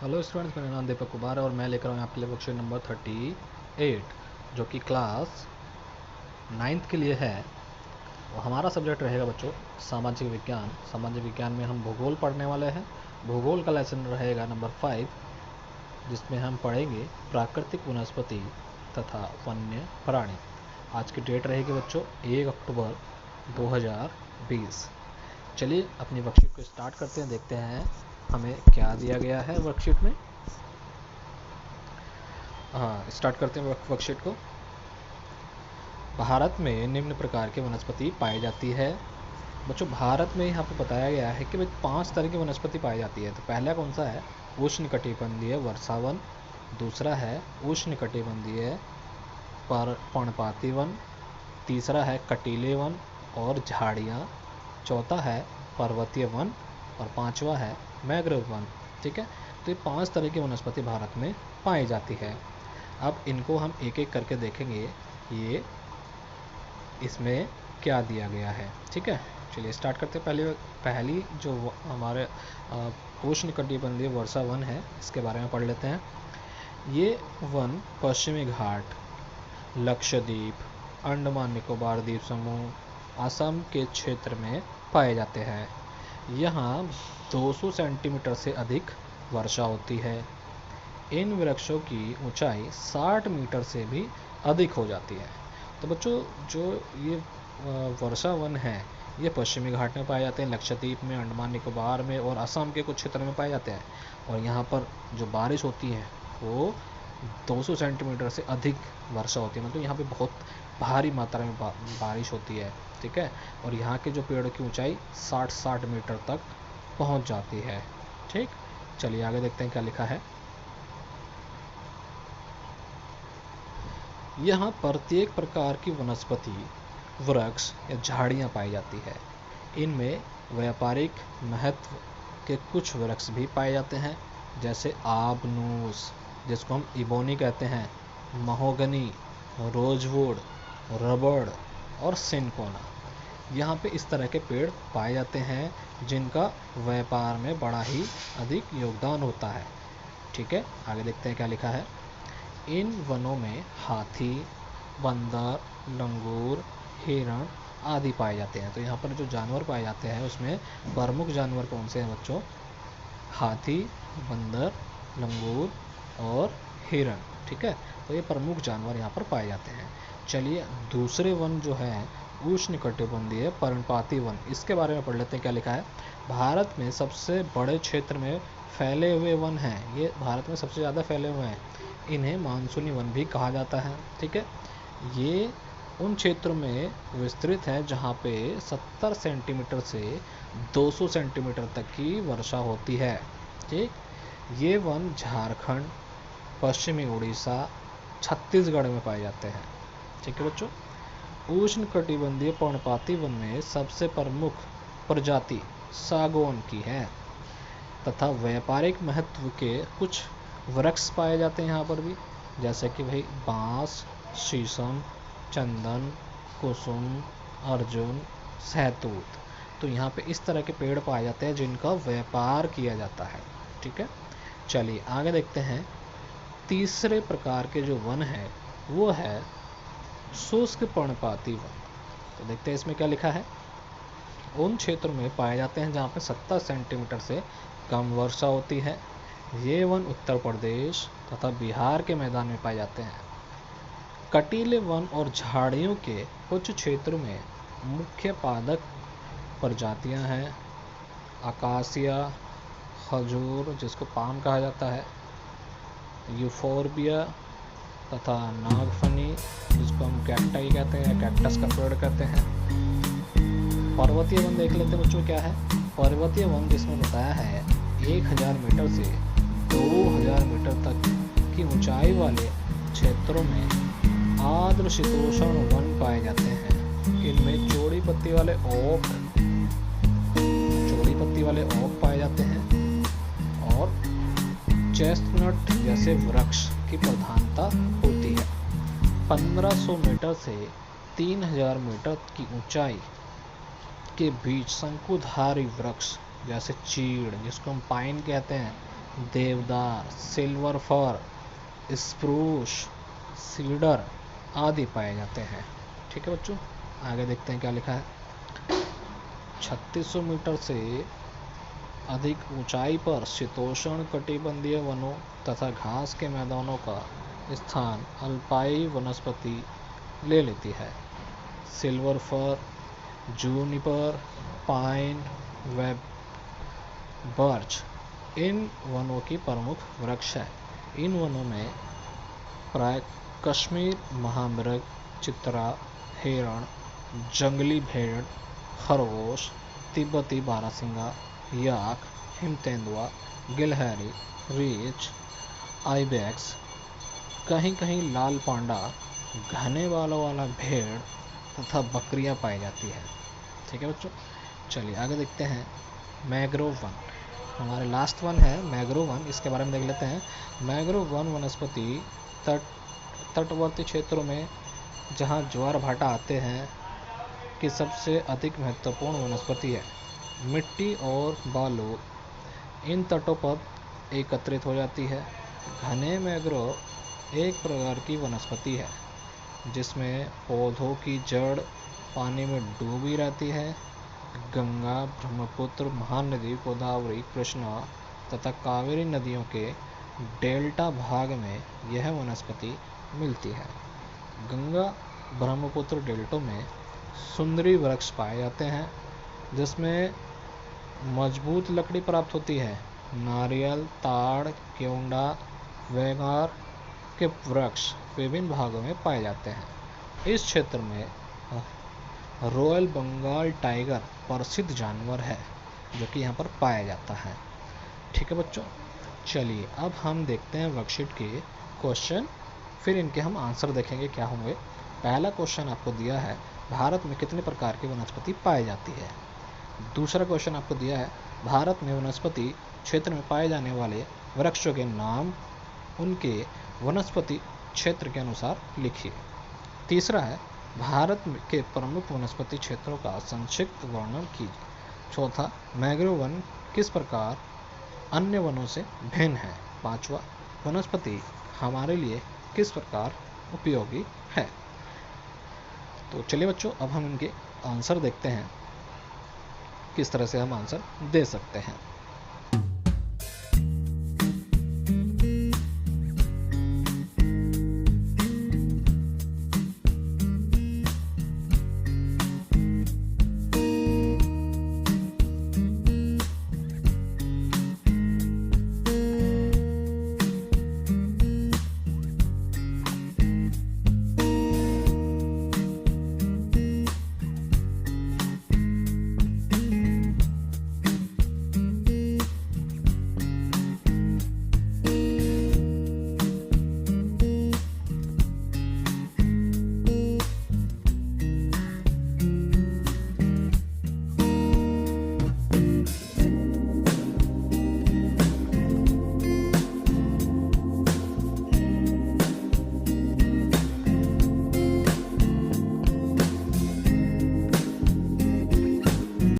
Hello students, मेरा नाम दीपक कुमार है और मैं लेकर आऊँ आपके लिए वर्कशीट नंबर 38 जो कि क्लास 9th के लिए है। और हमारा सब्जेक्ट रहेगा बच्चों सामाजिक विज्ञान। सामाजिक विज्ञान में हम भूगोल पढ़ने वाले हैं। भूगोल का लेसन रहेगा नंबर 5, जिसमें हम पढ़ेंगे प्राकृतिक वनस्पति तथा वन्य प्राणी। आज की डेट रहेगी बच्चों 1 अक्टूबर 2020। चलिए अपनी वर्कशीट को स्टार्ट करते हैं, देखते हैं हमें क्या दिया गया है वर्कशीट में। स्टार्ट करते हैं वर्कशीट को। भारत में निम्न प्रकार की वनस्पति पाई जाती है। बच्चों भारत में यहाँ पर बताया गया है कि भाई 5 तरह की वनस्पति पाई जाती है। तो पहला कौन सा है? उष्णकटिबंधीय वर्षावन। दूसरा है उष्णकटिबंधीय पर्णपाती वन। तीसरा है कटीले वन और झाड़ियाँ। चौथा है पर्वतीय वन और पांचवा है मैंग्रोव वन। ठीक है, तो ये 5 तरह की वनस्पति भारत में पाई जाती है। अब इनको हम एक एक करके देखेंगे ये इसमें क्या दिया गया है। ठीक है, चलिए स्टार्ट करते हैं। पहली जो हमारे उष्णकटिबंधीय वर्षा वन है, इसके बारे में पढ़ लेते हैं। ये वन पश्चिमी घाट, लक्षद्वीप, अंडमान निकोबार द्वीप समूह, असम के क्षेत्र में पाए जाते हैं। यहाँ 200 सेंटीमीटर से अधिक वर्षा होती है। इन वृक्षों की ऊंचाई 60 मीटर से भी अधिक हो जाती है। तो बच्चों जो ये वर्षा वन है, ये पश्चिमी घाट में पाए जाते हैं, लक्षद्वीप में, अंडमान निकोबार में और असम के कुछ क्षेत्र में पाए जाते हैं। और यहाँ पर जो बारिश होती है वो 200 सेंटीमीटर से अधिक वर्षा होती है, मतलब यहाँ पे बहुत भारी मात्रा में बारिश होती है। ठीक है, और यहाँ के जो पेड़ की ऊंचाई 60 मीटर तक पहुँच जाती है। ठीक, चलिए आगे देखते हैं क्या लिखा है। यहाँ प्रत्येक प्रकार की वनस्पति, वृक्ष या झाड़ियाँ पाई जाती है। इनमें व्यापारिक महत्व के कुछ वृक्ष भी पाए जाते हैं, जैसे आबनूस, जिसको हम इबोनी कहते हैं, महोगनी, रोजवुड, रबड़ और सिनकोना। यहाँ पे इस तरह के पेड़ पाए जाते हैं जिनका व्यापार में बड़ा ही अधिक योगदान होता है। ठीक है, आगे देखते हैं क्या लिखा है। इन वनों में हाथी, बंदर, लंगूर, हिरण आदि पाए जाते हैं। तो यहाँ पर जो जानवर पाए जाते हैं उसमें प्रमुख जानवर कौन से हैं बच्चों? हाथी, बंदर, लंगूर और हिरण। ठीक है, तो ये प्रमुख जानवर यहाँ पर पाए जाते हैं। चलिए दूसरे वन जो है उष्णकटिबंधीय पर्णपाती वन, इसके बारे में पढ़ लेते हैं क्या लिखा है। भारत में सबसे बड़े क्षेत्र में फैले हुए वन हैं। ये भारत में सबसे ज़्यादा फैले हुए हैं। इन्हें मानसूनी वन भी कहा जाता है। ठीक है, ये उन क्षेत्रों में विस्तृत है जहाँ पे 70 सेंटीमीटर से 200 सेंटीमीटर तक की वर्षा होती है। ठीक, ये वन झारखंड, पश्चिमी उड़ीसा, छत्तीसगढ़ में पाए जाते हैं। ठीक है बच्चों, उष्णकटिबंधीय पर्णपाती वन में सबसे प्रमुख प्रजाति सागौन की है तथा व्यापारिक महत्व के कुछ वृक्ष पाए जाते हैं यहाँ पर भी, जैसे कि भाई बांस, शीशम, चंदन, कुसुम, अर्जुन, सहतूत। तो यहाँ पे इस तरह के पेड़ पाए जाते हैं जिनका व्यापार किया जाता है। ठीक है, चलिए आगे देखते हैं। तीसरे प्रकार के जो वन है वो है शुष्क पर्णपाती वन। तो देखते हैं इसमें क्या लिखा है। उन क्षेत्रों में पाए जाते हैं जहाँ पे 70 सेंटीमीटर से कम वर्षा होती है। ये वन उत्तर प्रदेश तथा बिहार के मैदान में पाए जाते हैं। कटीले वन और झाड़ियों के कुछ क्षेत्रों में मुख्य पादप प्रजातियां हैं अकासिया, खजूर जिसको पाम कहा जाता है, यूफोर्बिया तथा नागफनी जिसको हम कैक्टाई कहते हैं या कैक्टस का पेड़ कहते हैं। पर्वतीय वन देख लेते हैं बच्चों क्या है। पर्वतीय वन जिसमें बताया है 1000 मीटर से 2000 मीटर तक की ऊंचाई वाले क्षेत्रों में आर्द्र शीतोष्ण वन पाए जाते हैं। इनमें चौड़ी पत्ती वाले ओक पाए जाते हैं और चेस्टनट जैसे वृक्ष की प्रधानता होती है। 1500 मीटर से 3000 मीटर की ऊंचाई के बीच शंकुधारी वृक्ष जैसे चीड़ जिसको हम पाइन कहते हैं, देवदार, सिल्वर फर, स्प्रूस, सीडर आदि पाए जाते हैं। ठीक है बच्चों, आगे देखते हैं क्या लिखा है। 3600 मीटर से अधिक ऊंचाई पर शीतोष्ण कटिबंधीय वनों तथा घास के मैदानों का स्थान अल्पाई वनस्पति ले लेती है। सिल्वर फर, जूनिपर, पाइन व बर्च इन वनों की प्रमुख वृक्ष है। इन वनों में प्राय कश्मीर महामृग, चित्रा, हिरण, जंगली भेड़, खरगोश, तिब्बती बारहसिंगा, याक, हिमतेंदुआ, गिलहरी, रीछ, आइबेक्स, कहीं कहीं लाल पांडा, घने बालों वाला भेड़ तथा बकरियां पाई जाती है। ठीक है बच्चों, चलिए आगे देखते हैं। मैंग्रोव वन, हमारे लास्ट वन है मैंग्रोव वन, इसके बारे में देख लेते हैं। मैंग्रोव वन वनस्पति तटवर्ती क्षेत्रों में जहां ज्वार भाटा आते हैं कि सबसे अधिक महत्वपूर्ण वनस्पति है। मिट्टी और बालू इन तटों पर एकत्रित हो जाती है। घने मैंग्रोव एक प्रकार की वनस्पति है जिसमें पौधों की जड़ पानी में डूबी रहती है। गंगा, ब्रह्मपुत्र, महानदी, गोदावरी, कृष्णा तथा कावेरी नदियों के डेल्टा भाग में यह वनस्पति मिलती है। गंगा ब्रह्मपुत्र डेल्टों में सुंदरी वृक्ष पाए जाते हैं जिसमें मजबूत लकड़ी प्राप्त होती है। नारियल, ताड़, केवड़ा, वैगार के वृक्ष विभिन्न भागों में पाए जाते हैं। इस क्षेत्र में रॉयल बंगाल टाइगर प्रसिद्ध जानवर है जो कि यहाँ पर पाया जाता है। ठीक है बच्चों, चलिए अब हम देखते हैं वर्कशीट के क्वेश्चन, फिर इनके हम आंसर देखेंगे क्या होंगे। पहला क्वेश्चन आपको दिया है भारत में कितने प्रकार की वनस्पति पाई जाती है। दूसरा क्वेश्चन आपको दिया है भारत में वनस्पति क्षेत्र में पाए जाने वाले वृक्षों के नाम उनके वनस्पति क्षेत्र के अनुसार लिखिए। तीसरा है भारत के प्रमुख वनस्पति क्षेत्रों का संक्षिप्त वर्णन कीजिए। चौथा, मैंग्रोव वन किस प्रकार अन्य वनों से भिन्न है। पांचवा, वनस्पति हमारे लिए किस प्रकार उपयोगी है। तो चलिए बच्चों, अब हम इनके आंसर देखते हैं, किस तरह से हम आंसर दे सकते हैं।